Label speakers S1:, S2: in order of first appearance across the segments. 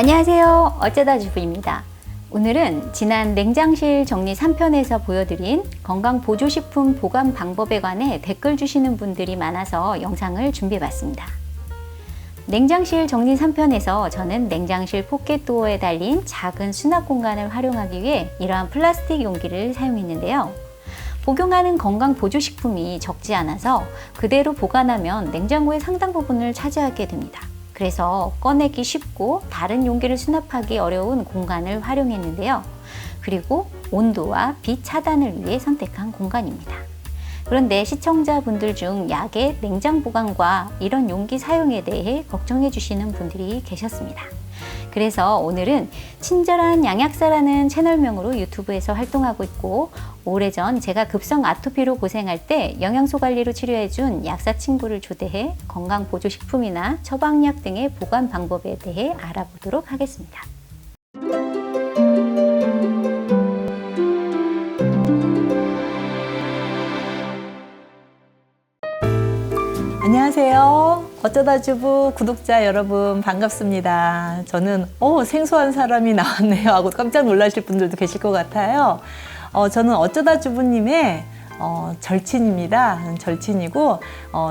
S1: 안녕하세요. 어쩌다 주부입니다. 오늘은 지난 냉장실 정리 3편에서 보여드린 건강보조식품 보관 방법에 관해 댓글 주시는 분들이 많아서 영상을 준비해봤습니다. 냉장실 정리 3편에서 저는 냉장실 포켓도어에 달린 작은 수납 공간을 활용하기 위해 이러한 플라스틱 용기를 사용했는데요. 복용하는 건강보조식품이 적지 않아서 그대로 보관하면 냉장고의 상당 부분을 차지하게 됩니다. 그래서 꺼내기 쉽고 다른 용기를 수납하기 어려운 공간을 활용했는데요. 그리고 온도와 빛 차단을 위해 선택한 공간입니다. 그런데 시청자분들 중 약의 냉장 보관과 이런 용기 사용에 대해 걱정해 주시는 분들이 계셨습니다. 그래서 오늘은 친절한 양약사라는 채널명으로 유튜브에서 활동하고 있고, 오래전 제가 급성 아토피로 고생할 때 영양소 관리로 치료해준 약사 친구를 초대해 건강보조식품이나 처방약 등의 보관 방법에 대해 알아보도록 하겠습니다.
S2: 안녕하세요. 어쩌다 주부 구독자 여러분 반갑습니다. 저는 생소한 사람이 나왔네요 하고 깜짝 놀라실 분들도 계실 것 같아요. 저는 어쩌다 주부님의 절친입니다. 절친이고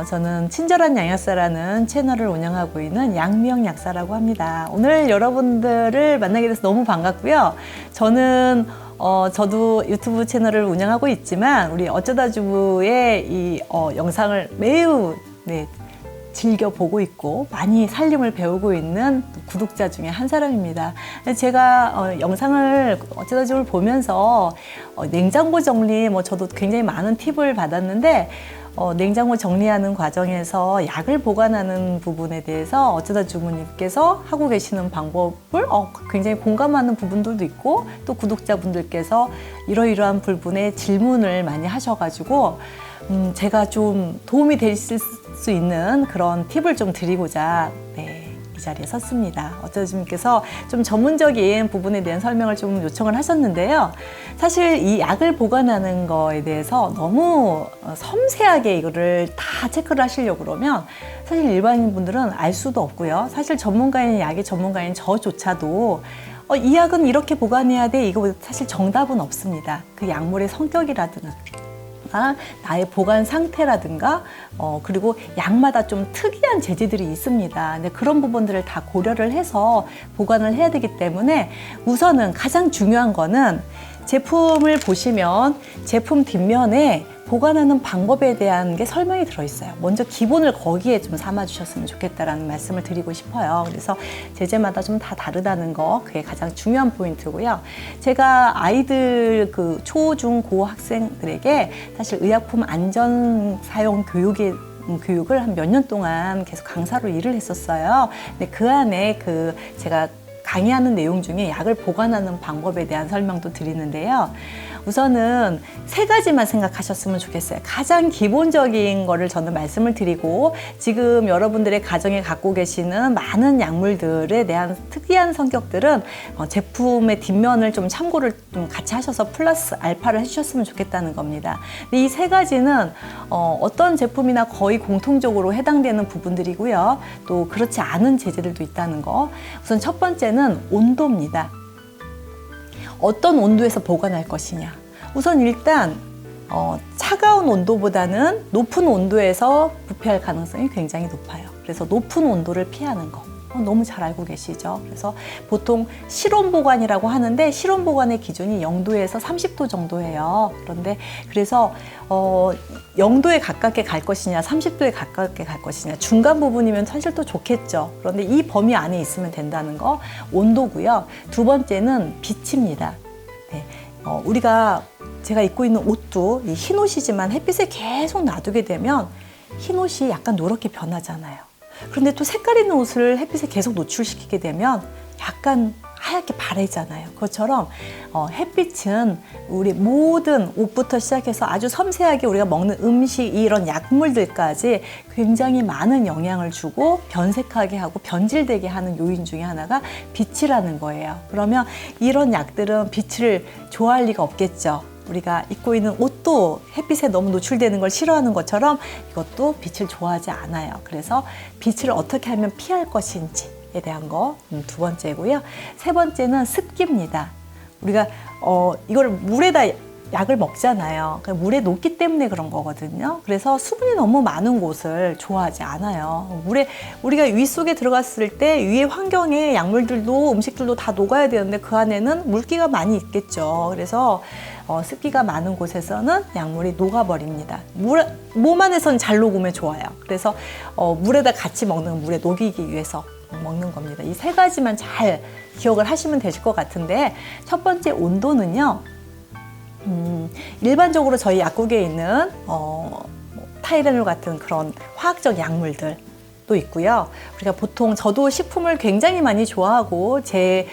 S2: 저는 친절한 양약사라는 채널을 운영하고 있는 양명약사라고 합니다. 오늘 여러분들을 만나게 돼서 너무 반갑고요. 저도 유튜브 채널을 운영하고 있지만 우리 어쩌다 주부의 이 영상을 매우 즐겨 보고 있고 많이 살림을 배우고 있는 구독자 중에 한 사람입니다. 제가 영상을 어쩌다 주부를 보면서 냉장고 정리, 저도 굉장히 많은 팁을 받았는데 냉장고 정리하는 과정에서 약을 보관하는 부분에 대해서 어쩌다 주부님께서 하고 계시는 방법을 굉장히 공감하는 부분들도 있고, 또 구독자분들께서 이러이러한 부분에 질문을 많이 하셔가지고 제가 좀 도움이 될 수 있는 그런 팁을 좀 드리고자 이 자리에 섰습니다. 어쩌다 주부님께서 좀 전문적인 부분에 대한 설명을 좀 요청을 하셨는데요. 사실 이 약을 보관하는 거에 대해서 너무 섬세하게 이거를 다 체크를 하시려고 그러면 사실 일반인 분들은 알 수도 없고요. 사실 약의 전문가인 저조차도 이 약은 이렇게 보관해야 돼, 이거 사실 정답은 없습니다. 그 약물의 성격이라든가 나의 보관 상태라든가 그리고 약마다 좀 특이한 재질들이 있습니다. 근데 그런 부분들을 다 고려를 해서 보관을 해야 되기 때문에 우선은 가장 중요한 거는 제품을 보시면 제품 뒷면에 보관하는 방법에 대한 게 설명이 들어있어요. 먼저 기본을 거기에 좀 삼아 주셨으면 좋겠다라는 말씀을 드리고 싶어요. 그래서 제제마다 좀 다 다르다는 거, 그게 가장 중요한 포인트고요. 제가 아이들 초, 중, 고 학생들에게 사실 의약품 안전 사용 교육을 한 몇 년 동안 계속 강사로 일을 했었어요. 근데 그 안에 제가 강의하는 내용 중에 약을 보관하는 방법에 대한 설명도 드리는데요. 우선은 세 가지만 생각하셨으면 좋겠어요. 가장 기본적인 거를 저는 말씀을 드리고, 지금 여러분들의 가정에 갖고 계시는 많은 약물들에 대한 특이한 성격들은 제품의 뒷면을 좀 참고를 좀 같이 하셔서 플러스 알파를 해주셨으면 좋겠다는 겁니다. 이 세 가지는 어떤 제품이나 거의 공통적으로 해당되는 부분들이고요. 또 그렇지 않은 재질들도 있다는 거. 우선 첫 번째는 온도입니다. 어떤 온도에서 보관할 것이냐. 우선 일단 차가운 온도보다는 높은 온도에서 부패할 가능성이 굉장히 높아요. 그래서 높은 온도를 피하는 거 너무 잘 알고 계시죠. 그래서 보통 실온 보관이라고 하는데, 실온 보관의 기준이 0도에서 30도 정도예요. 그래서 0도에 가깝게 갈 것이냐, 30도에 가깝게 갈 것이냐, 중간 부분이면 사실 또 좋겠죠. 그런데 이 범위 안에 있으면 된다는 거, 온도고요. 두 번째는 빛입니다. 제가 입고 있는 옷도 이 흰 옷이지만 햇빛에 계속 놔두게 되면 흰 옷이 약간 노랗게 변하잖아요. 그런데 또 색깔 있는 옷을 햇빛에 계속 노출시키게 되면 약간 하얗게 바래잖아요. 그것처럼 햇빛은 우리 모든 옷부터 시작해서 아주 섬세하게 우리가 먹는 음식, 이런 약물들까지 굉장히 많은 영향을 주고 변색하게 하고 변질되게 하는 요인 중에 하나가 빛이라는 거예요. 그러면 이런 약들은 빛을 좋아할 리가 없겠죠. 우리가 입고 있는 옷도 햇빛에 너무 노출되는 걸 싫어하는 것처럼 이것도 빛을 좋아하지 않아요. 그래서 빛을 어떻게 하면 피할 것인지, 대한 거 두 번째고요. 세 번째는 습기입니다. 우리가 이걸 물에다 약을 먹잖아요. 물에 녹기 때문에 그런 거거든요. 그래서 수분이 너무 많은 곳을 좋아하지 않아요. 물에 우리가 위 속에 들어갔을 때 위의 환경에 약물들도 음식들도 다 녹아야 되는데 그 안에는 물기가 많이 있겠죠. 그래서 습기가 많은 곳에서는 약물이 녹아버립니다. 몸 안에서는 잘 녹으면 좋아요. 그래서 물에다 같이 먹는 물에 녹이기 위해서 먹는 겁니다. 이 세 가지만 잘 기억을 하시면 되실 것 같은데 첫 번째 온도는요. 일반적으로 저희 약국에 있는 타이레놀 같은 그런 화학적 약물들도 있고요. 우리가 보통 저도 식품을 굉장히 많이 좋아하고 제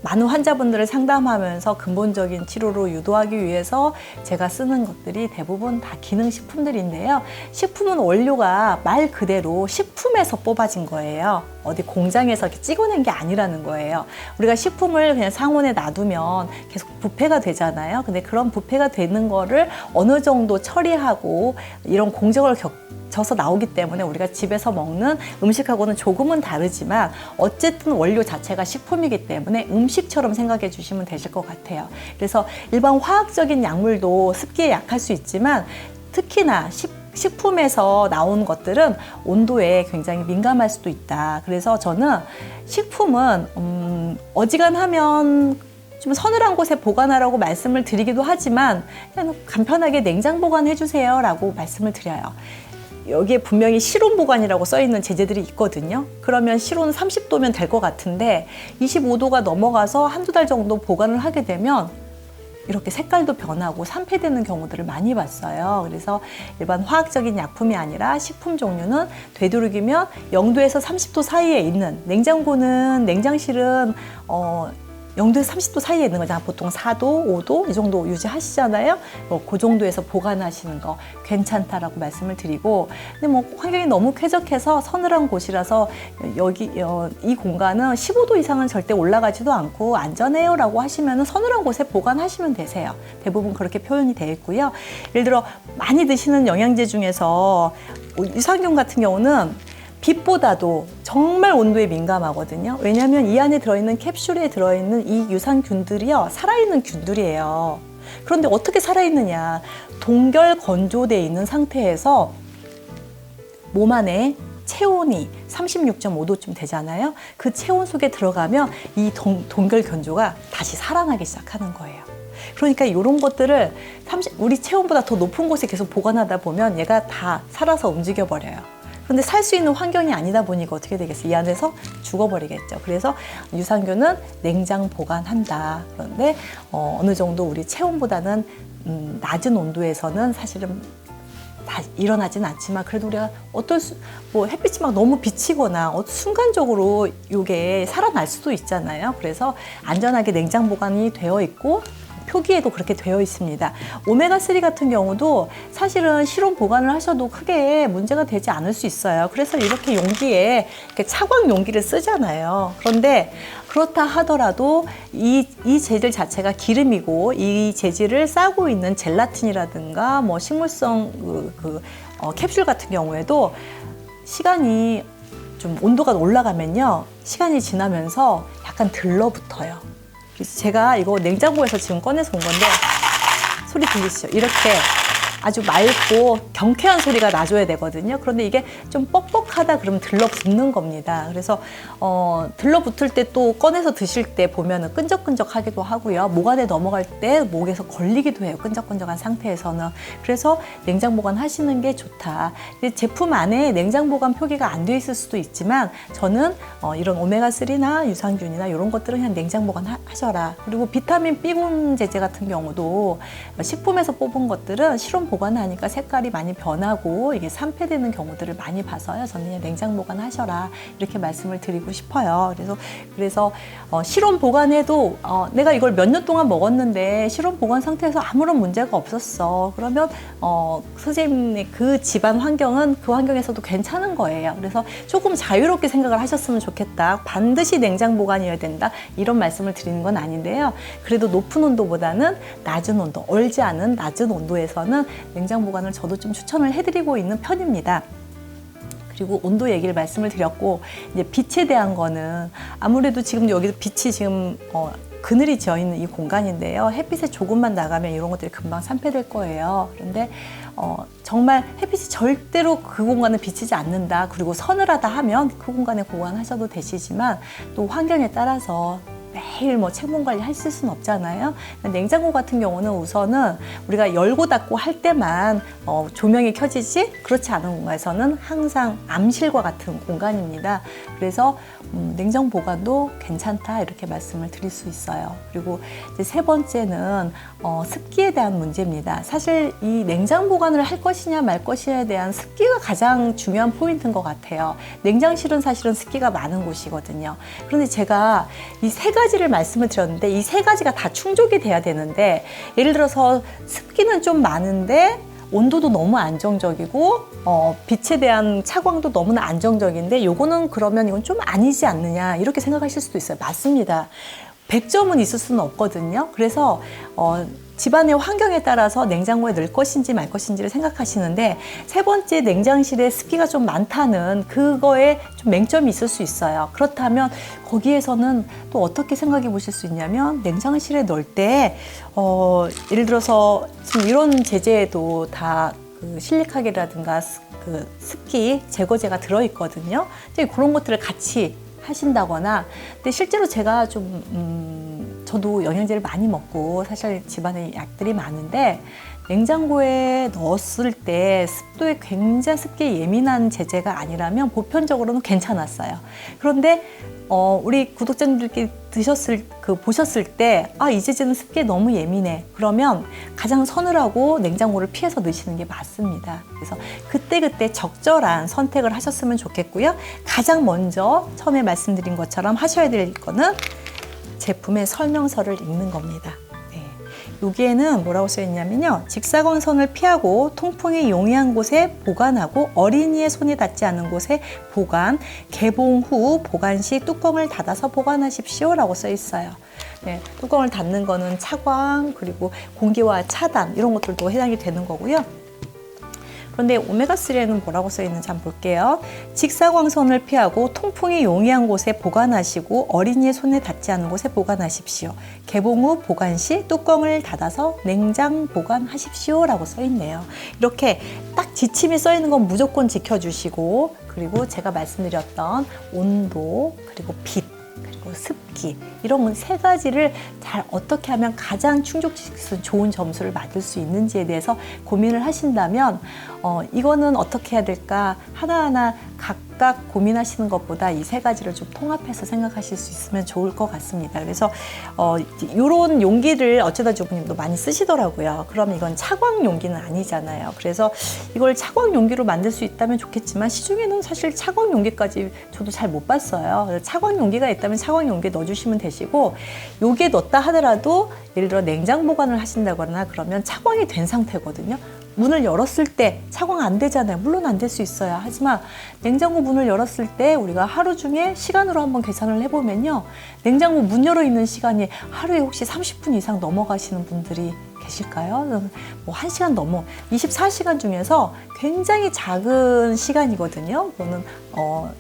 S2: 많은 환자분들을 상담하면서 근본적인 치료로 유도하기 위해서 제가 쓰는 것들이 대부분 다 기능식품들인데요. 식품은 원료가 말 그대로 식품에서 뽑아진 거예요. 어디 공장에서 이렇게 찍어낸 게 아니라는 거예요. 우리가 식품을 그냥 상온에 놔두면 계속 부패가 되잖아요. 근데 그런 부패가 되는 거를 어느 정도 처리하고 이런 공정을 져서 나오기 때문에 우리가 집에서 먹는 음식하고는 조금은 다르지만 어쨌든 원료 자체가 식품이기 때문에 음식처럼 생각해 주시면 되실 것 같아요. 그래서 일반 화학적인 약물도 습기에 약할 수 있지만 특히나 식품에서 나온 것들은 온도에 굉장히 민감할 수도 있다. 그래서 저는 식품은 어지간하면 좀 서늘한 곳에 보관하라고 말씀을 드리기도 하지만 그냥 간편하게 냉장 보관해 주세요 라고 말씀을 드려요. 여기에 분명히 실온 보관이라고 써 있는 제재들이 있거든요. 그러면 실온 30도면 될 것 같은데 25도가 넘어가서 한두 달 정도 보관을 하게 되면 이렇게 색깔도 변하고 산패되는 경우들을 많이 봤어요. 그래서 일반 화학적인 약품이 아니라 식품 종류는 되도록이면 0도에서 30도 사이에 있는, 냉장실은 0도에서 30도 사이에 있는 거잖아요. 보통 4도, 5도 이 정도 유지하시잖아요. 그 정도에서 보관하시는 거 괜찮다라고 말씀을 드리고, 근데 환경이 너무 쾌적해서 서늘한 곳이라서 이 공간은 15도 이상은 절대 올라가지도 않고 안전해요라고 하시면 서늘한 곳에 보관하시면 되세요. 대부분 그렇게 표현이 되어 있고요. 예를 들어 많이 드시는 영양제 중에서 유산균 같은 경우는 빛보다도 정말 온도에 민감하거든요. 왜냐하면 이 안에 들어있는 캡슐에 들어있는 이 유산균들이요, 살아있는 균들이에요. 그런데 어떻게 살아있느냐? 동결 건조되어 있는 상태에서 몸 안에 체온이 36.5도쯤 되잖아요. 그 체온 속에 들어가면 이 동결 건조가 다시 살아나기 시작하는 거예요. 그러니까 이런 것들을 우리 체온보다 더 높은 곳에 계속 보관하다 보면 얘가 다 살아서 움직여 버려요. 그런데 살 수 있는 환경이 아니다 보니까 어떻게 되겠어요? 이 안에서 죽어버리겠죠. 그래서 유산균은 냉장 보관한다. 그런데 어느 정도 우리 체온보다는 낮은 온도에서는 사실은 다 일어나진 않지만 그래도 우리가 햇빛이 막 너무 비치거나 순간적으로 이게 살아날 수도 있잖아요. 그래서 안전하게 냉장 보관이 되어 있고 표기에도 그렇게 되어 있습니다. 오메가3 같은 경우도 사실은 실온 보관을 하셔도 크게 문제가 되지 않을 수 있어요. 그래서 이렇게 용기에 이렇게 차광 용기를 쓰잖아요. 그런데 그렇다 하더라도 이 재질 자체가 기름이고 이 재질을 싸고 있는 젤라틴이라든가 식물성 캡슐 같은 경우에도 시간이 좀 온도가 올라가면요, 시간이 지나면서 약간 들러붙어요. 그래서 제가 이거 냉장고에서 지금 꺼내서 온 건데 소리 들리시죠? 이렇게 아주 맑고 경쾌한 소리가 나줘야 되거든요. 그런데 이게 좀 뻑뻑하다 그러면 들러붙는 겁니다. 그래서 들러붙을 때 또 꺼내서 드실 때 보면은 끈적끈적하기도 하고요. 목 안에 넘어갈 때 목에서 걸리기도 해요. 끈적끈적한 상태에서는. 그래서 냉장 보관하시는 게 좋다. 제품 안에 냉장 보관 표기가 안 돼 있을 수도 있지만 저는 이런 오메가3나 유산균이나 이런 것들은 그냥 냉장 보관하셔라. 그리고 비타민 B군 제제 같은 경우도 식품에서 뽑은 것들은 실온 보관하니까 색깔이 많이 변하고 이게 산패되는 경우들을 많이 봐서요. 저는 그냥 냉장 보관하셔라 이렇게 말씀을 드리고 싶어요. 그래서 실온 보관해도 내가 이걸 몇 년 동안 먹었는데 실온 보관 상태에서 아무런 문제가 없었어. 그러면 선생님의 그 집안 환경은 그 환경에서도 괜찮은 거예요. 그래서 조금 자유롭게 생각을 하셨으면 좋겠다. 반드시 냉장 보관이어야 된다. 이런 말씀을 드리는 건 아닌데요. 그래도 높은 온도보다는 낮은 온도, 얼지 않은 낮은 온도에서는 냉장 보관을 저도 좀 추천을 해드리고 있는 편입니다. 그리고 온도 얘기를 말씀을 드렸고, 이제 빛에 대한 거는 아무래도 지금 여기 빛이 지금 그늘이 지어 있는 이 공간인데요. 햇빛에 조금만 나가면 이런 것들이 금방 산패될 거예요. 그런데 정말 햇빛이 절대로 그 공간을 비치지 않는다. 그리고 서늘하다 하면 그 공간에 보관하셔도 되시지만, 또 환경에 따라서 매일 뭐 채광 관리 하실 수는 없잖아요. 냉장고 같은 경우는 우선은 우리가 열고 닫고 할 때만 조명이 켜지지, 그렇지 않은 공간에서는 항상 암실과 같은 공간입니다. 그래서 냉장 보관도 괜찮다, 이렇게 말씀을 드릴 수 있어요. 그리고 이제 세 번째는 습기에 대한 문제입니다. 사실 이 냉장 보관을 할 것이냐 말 것이냐에 대한 습기가 가장 중요한 포인트인 것 같아요. 냉장실은 사실은 습기가 많은 곳이거든요. 그런데 제가 이 세 가지를 말씀을 드렸는데, 이 세 가지가 다 충족이 돼야 되는데, 예를 들어서 습기는 좀 많은데 온도도 너무 안정적이고 빛에 대한 차광도 너무나 안정적인데, 요거는 그러면 이건 좀 아니지 않느냐, 이렇게 생각하실 수도 있어요. 맞습니다. 100점은 있을 수는 없거든요. 그래서 집안의 환경에 따라서 냉장고에 넣을 것인지 말 것인지를 생각하시는데, 세 번째 냉장실에 습기가 좀 많다는 그거에 좀 맹점이 있을 수 있어요. 그렇다면 거기에서는 또 어떻게 생각해 보실 수 있냐면, 냉장실에 넣을 때 예를 들어서 지금 이런 제재에도 다 그 실리카겔이라든가 그 습기 제거제가 들어있거든요. 이제 그런 것들을 같이 하신다거나. 근데 실제로 제가 저도 영양제를 많이 먹고 사실 집안에 약들이 많은데, 냉장고에 넣었을 때 습도에 굉장히 습기에 예민한 제재가 아니라면 보편적으로는 괜찮았어요. 그런데 우리 구독자님들께 보셨을 때, 이 제재는 습기에 너무 예민해, 그러면 가장 서늘하고 냉장고를 피해서 넣으시는 게 맞습니다. 그래서 그때그때 적절한 선택을 하셨으면 좋겠고요. 가장 먼저 처음에 말씀드린 것처럼 하셔야 될 거는 제품의 설명서를 읽는 겁니다. 여기에는 뭐라고 써 있냐면요, 직사광선을 피하고 통풍이 용이한 곳에 보관하고 어린이의 손이 닿지 않는 곳에 보관, 개봉 후 보관 시 뚜껑을 닫아서 보관하십시오 라고 써 있어요. 뚜껑을 닫는 거는 차광, 그리고 공기와 차단, 이런 것들도 해당이 되는 거고요. 그런데 오메가3에는 뭐라고 써 있는지 한번 볼게요. 직사광선을 피하고 통풍이 용이한 곳에 보관하시고 어린이의 손에 닿지 않는 곳에 보관하십시오. 개봉 후 보관 시 뚜껑을 닫아서 냉장 보관하십시오 라고 써 있네요. 이렇게 딱 지침이 써 있는 건 무조건 지켜주시고, 그리고 제가 말씀드렸던 온도, 그리고 빛, 그리고 습기, 이런 세 가지를 잘 어떻게 하면 가장 충족시킬 수 있는 좋은 점수를 받을 수 있는지에 대해서 고민을 하신다면, 이거는 어떻게 해야 될까 하나하나 각각 고민하시는 것보다 이 세 가지를 좀 통합해서 생각하실 수 있으면 좋을 것 같습니다. 그래서 이런 용기를 어쩌다 주부님도 많이 쓰시더라고요. 그럼 이건 차광 용기는 아니잖아요. 그래서 이걸 차광 용기로 만들 수 있다면 좋겠지만, 시중에는 사실 차광 용기까지 저도 잘 못 봤어요. 차광 용기가 있다면 차광 용기에 넣어주시면 되시고, 여기에 넣었다 하더라도 예를 들어 냉장 보관을 하신다거나 그러면 차광이 된 상태거든요. 문을 열었을 때 차광 안 되잖아요. 물론 안 될 수 있어요. 하지만 냉장고 문을 열었을 때 우리가 하루 중에 시간으로 한번 계산을 해보면요, 냉장고 문 열어 있는 시간이 하루에 혹시 30분 이상 넘어가시는 분들이 계실까요? 뭐 1시간 넘어, 24시간 중에서 굉장히 작은 시간이거든요. 그거는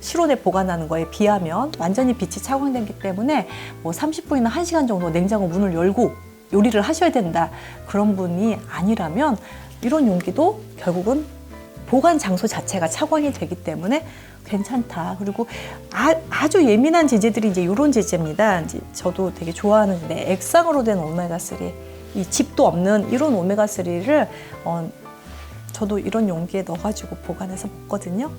S2: 실온에 보관하는 거에 비하면 완전히 빛이 차광되기 때문에 뭐 30분이나 1시간 정도 냉장고 문을 열고 요리를 하셔야 된다, 그런 분이 아니라면 이런 용기도 결국은 보관 장소 자체가 차광이 되기 때문에 괜찮다. 그리고 아주 예민한 제재들이 이제 이런 제재입니다. 이제 저도 되게 좋아하는데, 액상으로 된 오메가3, 이 칩도 없는 이런 오메가3를 저도 이런 용기에 넣어가지고 보관해서 먹거든요.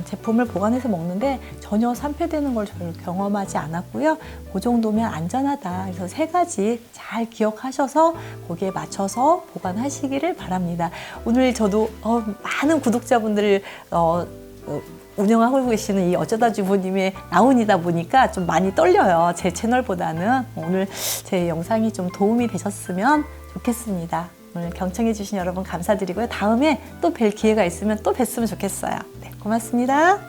S2: 제품을 보관해서 먹는데 전혀 산패되는 걸 저는 경험하지 않았고요. 그 정도면 안전하다. 그래서 세 가지 잘 기억하셔서 거기에 맞춰서 보관하시기를 바랍니다. 오늘 저도 많은 구독자분들을 운영하고 계시는 이 어쩌다 주부님의 라운이다 보니까 좀 많이 떨려요. 제 채널보다는. 오늘 제 영상이 좀 도움이 되셨으면 좋겠습니다. 오늘 경청해 주신 여러분 감사드리고요. 다음에 또 뵐 기회가 있으면 또 뵀으면 좋겠어요. 네, 고맙습니다.